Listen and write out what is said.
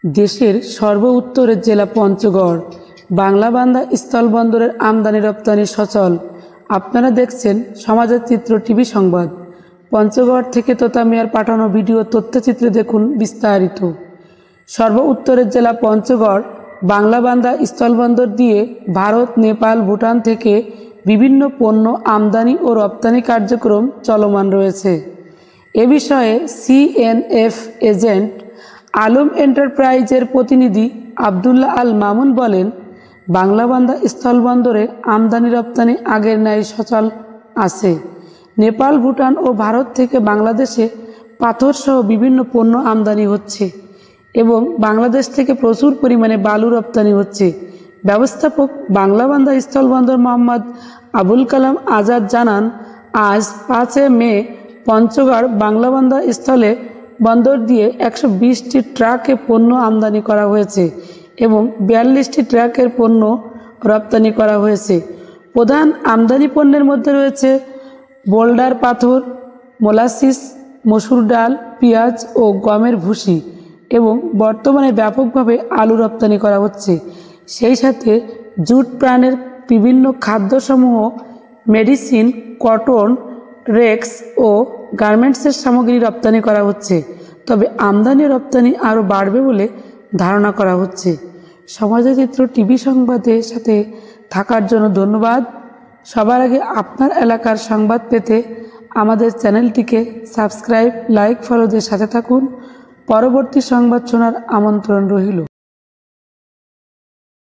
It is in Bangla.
দেশের সর্ব উত্তরের জেলা পঞ্চগড়। বাংলাবান্ধা স্থলবন্দরের আমদানি রপ্তানি সচল। আপনারা দেখছেন সমাজের চিত্র টিভি সংবাদ। পঞ্চগড় থেকে তোতা মিয়ার পাঠানো ভিডিও তথ্যচিত্রে দেখুন বিস্তারিত। সর্ব উত্তরের জেলা পঞ্চগড় বাংলাবান্ধা স্থলবন্দর দিয়ে ভারত, নেপাল, ভুটান থেকে বিভিন্ন পণ্য আমদানি ও রপ্তানি কার্যক্রম চলমান রয়েছে। এ বিষয়ে সিএনএফ এজেন্ট আলম এন্টারপ্রাইজের প্রতিনিধি আবদুল্লাহ আল মামুন বলেন, বাংলাবান্ধা স্থলবন্দরে আমদানি রপ্তানি আগের ন্যায় সচল আছে। নেপাল, ভুটান ও ভারত থেকে বাংলাদেশে পাথরসহ বিভিন্ন পণ্য আমদানি হচ্ছে এবং বাংলাদেশ থেকে প্রচুর পরিমাণে বালু রপ্তানি হচ্ছে। ব্যবস্থাপক বাংলাবান্ধা স্থলবন্দর মোহাম্মদ আবুল কালাম আজাদ জানান, আজ 5 মে পঞ্চগড় বাংলাবান্ধা স্থলে বন্দর দিয়ে 120টি ট্রাকে পণ্য আমদানি করা হয়েছে এবং 42টি ট্রাকের পণ্য রপ্তানি করা হয়েছে। প্রধান আমদানি পণ্যের মধ্যে রয়েছে বোল্ডার পাথর, মোলাসিস, মসুর ডাল, পেঁয়াজ ও গমের ভুসি এবং বর্তমানে ব্যাপকভাবে আলু রপ্তানি করা হচ্ছে। সেই সাথে জুট প্রাণের বিভিন্ন খাদ্যসমূহ, মেডিসিন, কটন, রেক্স ও গার্মেন্টসের সামগ্রী রপ্তানি করা হচ্ছে। তবে আমদানি রপ্তানি আরও বাড়বে বলে ধারণা করা হচ্ছে। সমাজের চিত্র টিভি সংবাদের সাথে থাকার জন্য ধন্যবাদ। সবার আগে আপনার এলাকার সংবাদ পেতে আমাদের চ্যানেলটিকে সাবস্ক্রাইব, লাইক, ফলোদের সাথে থাকুন। পরবর্তী সংবাদ শোনার আমন্ত্রণ রইল।